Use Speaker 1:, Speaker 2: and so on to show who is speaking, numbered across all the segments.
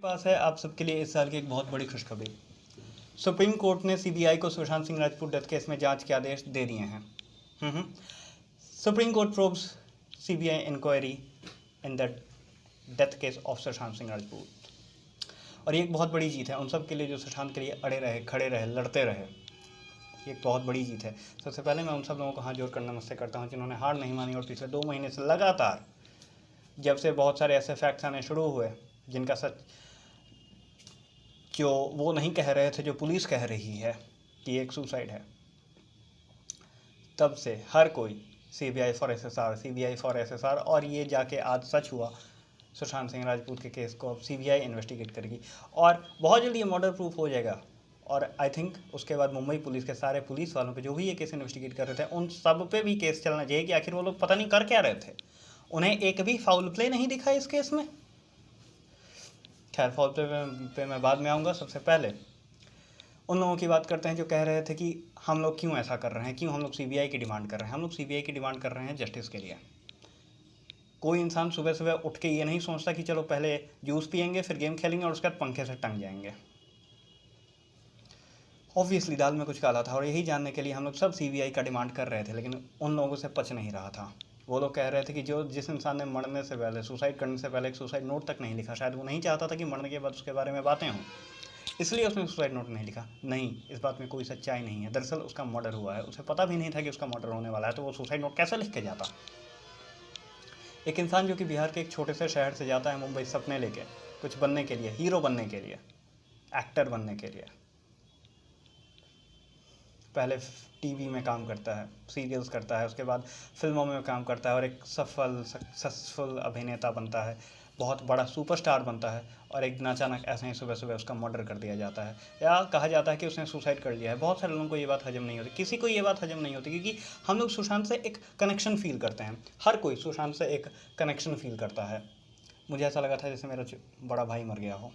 Speaker 1: पास है आप सबके लिए इस साल की एक बहुत बड़ी खुशखबरी। सुप्रीम कोर्ट ने सीबीआई को सुशांत सिंह राजपूत डेथ केस में जांच के आदेश दे दिए हैं। Supreme Court probes CBI inquiry in the death case of Sushant Singh Rajput. और ये एक बहुत बड़ी जीत है उन सब के लिए जो सुशांत के लिए अड़े रहे, खड़े रहे, लड़ते रहे। ये एक बहुत बड़ी जीत है। सबसे पहले मैं उन सब लोगों को हाथ जोड़ कर नमस्ते करता हूँ जिन्होंने हार नहीं मानी और पिछले 2 महीने से लगातार, जब से बहुत सारे ऐसे फैक्ट्स आने शुरू हुए जिनका सच जो वो नहीं कह रहे थे, जो पुलिस कह रही है कि एक सुसाइड है, तब से हर कोई सीबीआई फॉर एसएसआर, और ये जाके आज सच हुआ। सुशांत सिंह राजपूत के केस को अब सीबीआई इन्वेस्टिगेट करेगी और बहुत जल्दी ये मर्डर प्रूफ हो जाएगा। और आई थिंक उसके बाद मुंबई पुलिस के सारे पुलिस वालों पे जो भी ये केस इन्वेस्टिगेट कर रहे थे उन सब पे भी केस चलना चाहिए कि आखिर वो लोग पता नहीं कर क्या रहे थे। उन्हें एक भी फाउल प्ले नहीं दिखा इस केस में। खैर, फाउल प्ले पे मैं बाद में आऊँगा। सबसे पहले उन लोगों की बात करते हैं जो कह रहे थे कि हम लोग क्यों ऐसा कर रहे हैं, क्यों हम लोग सीबीआई की डिमांड कर रहे हैं। हम लोग सीबीआई की डिमांड कर रहे हैं जस्टिस के लिए। कोई इंसान सुबह सुबह उठ के ये नहीं सोचता कि चलो पहले जूस पियेंगे, फिर गेम खेलेंगे और उसके बाद पंखे से टंग जाएंगे। ऑब्वियसली दाल में कुछ काला था और यही जानने के लिए हम लोग सब सीबीआई का डिमांड कर रहे थे, लेकिन उन लोगों से पच नहीं रहा था। वो लोग कह रहे थे कि जिस इंसान ने मरने से पहले, सुसाइड करने से पहले एक सुसाइड नोट तक नहीं लिखा, शायद वो नहीं चाहता था कि मरने के बाद उसके बारे में बातें हों, इसलिए उसने सुसाइड नोट नहीं लिखा। नहीं, इस बात में कोई सच्चाई नहीं है। दरअसल उसका मर्डर हुआ है, उसे पता भी नहीं था कि उसका मर्डर होने वाला है, तो वो सुसाइड नोट कैसे लिख के जाता। एक इंसान जो कि बिहार के एक छोटे से शहर से जाता है मुंबई सपने लेके, कुछ बनने के लिए, हीरो बनने के लिए, एक्टर बनने के लिए। पहले टीवी में काम करता है, सीरियल्स करता है, उसके बाद फिल्मों में काम करता है और एक सफल सक्सेसफुल अभिनेता बनता है, बहुत बड़ा सुपरस्टार बनता है। और एक दिन अचानक ऐसे ही सुबह सुबह उसका मर्डर कर दिया जाता है, या कहा जाता है कि उसने सुसाइड कर लिया है। बहुत सारे लोगों को ये बात हजम नहीं होती, किसी को ये बात हजम नहीं होती, क्योंकि हम लोग सुशांत से एक कनेक्शन फील करते हैं। हर कोई सुशांत से एक कनेक्शन फील करता है। मुझे ऐसा लगा था जैसे मेरा बड़ा भाई मर गया हो।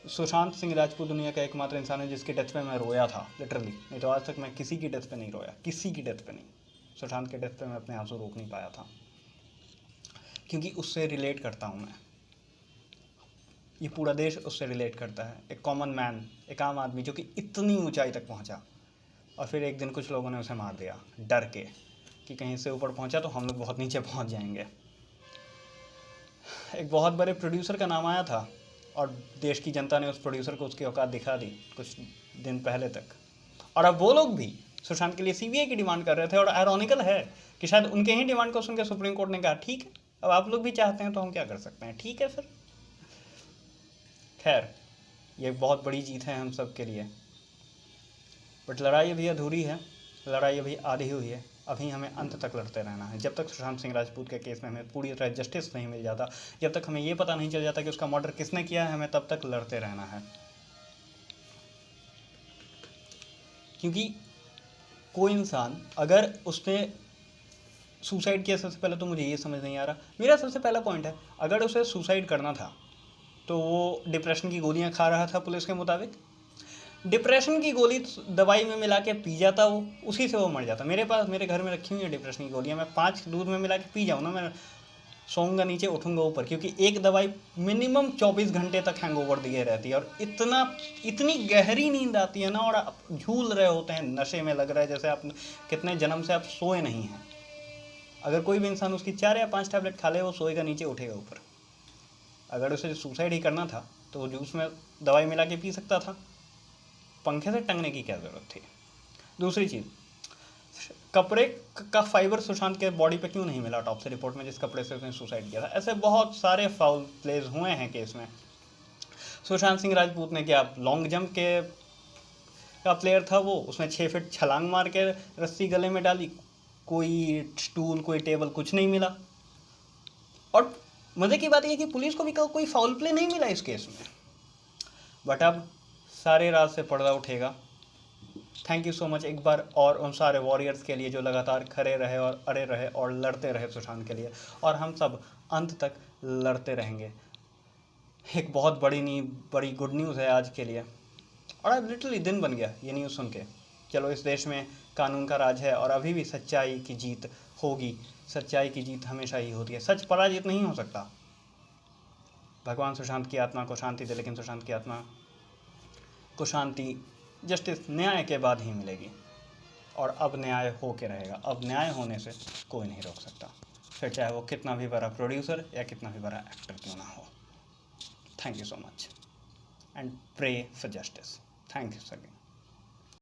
Speaker 1: सुशांत सिंह राजपूत दुनिया का एकमात्र इंसान है जिसकी डेथ पे मैं रोया था, लिटरली। नहीं तो आज तक मैं किसी की डेथ पे नहीं रोया, किसी की डेथ पे नहीं। सुशांत के डेथ पे मैं अपने आंसू रोक नहीं पाया था, क्योंकि उससे रिलेट करता हूँ मैं। ये पूरा देश उससे रिलेट करता है। एक कॉमन मैन, एक आम आदमी जो कि इतनी ऊंचाई तक पहुँचा और फिर एक दिन कुछ लोगों ने उसे मार दिया, डर के कि कहीं से ऊपर पहुँचा तो हम लोग बहुत नीचे पहुँच जाएंगे। एक बहुत बड़े प्रोड्यूसर का नाम आया था और देश की जनता ने उस प्रोड्यूसर को उसकी औकात दिखा दी कुछ दिन पहले तक। और अब वो लोग भी सुशांत के लिए सीबीआई की डिमांड कर रहे थे। और आयरॉनिकल है कि शायद उनके ही डिमांड को सुनकर सुप्रीम कोर्ट ने कहा ठीक है, अब आप लोग भी चाहते हैं तो हम क्या कर सकते हैं, ठीक है फिर। खैर, ये एक बहुत बड़ी जीत है हम सब के लिए, बट लड़ाई अभी अधूरी है, लड़ाई अभी आधी हुई है। अभी हमें अंत तक लड़ते रहना है। जब तक सुशांत सिंह राजपूत के केस में हमें पूरी तरह जस्टिस नहीं मिल जाता, जब तक हमें ये पता नहीं चल जाता कि उसका मर्डर किसने किया है, हमें तब तक लड़ते रहना है। क्योंकि कोई इंसान अगर उसने सुसाइड किया, सबसे पहले तो मुझे ये समझ नहीं आ रहा, मेरा सबसे पहला पॉइंट है, अगर उसे सुसाइड करना था तो वो डिप्रेशन की गोलियां खा रहा था पुलिस के मुताबिक। डिप्रेशन की गोली दवाई में मिला के पी जाता, वो उसी से वो मर जाता। मेरे घर में रखी हुई है डिप्रेशन की गोलियां, मैं 5 दूध में मिला के पी जाऊँ ना, मैं सोऊंगा नीचे, उठूंगा ऊपर, क्योंकि एक दवाई मिनिमम 24 घंटे तक हैंगओवर दिए रहती है और इतनी गहरी नींद आती है ना, और आप झूल रहे होते हैं, नशे में लग रहा है जैसे आप कितने जन्म से आप सोए नहीं हैं। अगर कोई भी इंसान उसकी 4 या 5 टैबलेट खा ले, वो सोएगा नीचे, उठेगा ऊपर। अगर उसे सुसाइड ही करना था तो वो जूस में दवाई मिला के पी सकता था, पंखे से टंगने की क्या ज़रूरत थी। दूसरी चीज़, कपड़े का फाइबर सुशांत के बॉडी पे क्यों नहीं मिला ऑटोप्सी रिपोर्ट में, जिस कपड़े से उसने सुसाइड किया था। ऐसे बहुत सारे फाउल प्लेज हुए हैं केस में। सुशांत सिंह राजपूत ने क्या लॉन्ग जंप के का प्लेयर था वो, उसने 6 फीट छलांग मार के रस्सी गले में डाली, कोई स्टूल, कोई टेबल, कुछ नहीं मिला। और मज़े की बात यह कि पुलिस को भी कोई फाउल प्ले नहीं मिला इस केस में। बट अब सारे राज से पर्दा उठेगा। थैंक यू सो मच एक बार और उन सारे वॉरियर्स के लिए जो लगातार खड़े रहे और अड़े रहे और लड़ते रहे सुशांत के लिए, और हम सब अंत तक लड़ते रहेंगे। एक बहुत बड़ी गुड न्यूज़ है आज के लिए, और अब लिटरली दिन बन गया ये न्यूज़ सुन के। चलो, इस देश में कानून का राज है और अभी भी सच्चाई की जीत होगी। सच्चाई की जीत हमेशा ही होती है, सच पराजित नहीं हो सकता। भगवान सुशांत की आत्मा को शांति दे, लेकिन सुशांत की आत्मा को शांति जस्टिस न्याय के बाद ही मिलेगी। और अब न्याय हो के रहेगा, अब न्याय होने से कोई नहीं रोक सकता, फिर चाहे वो कितना भी बड़ा प्रोड्यूसर या कितना भी बड़ा एक्टर क्यों ना हो। Thank you so much and pray for justice. Thank you again.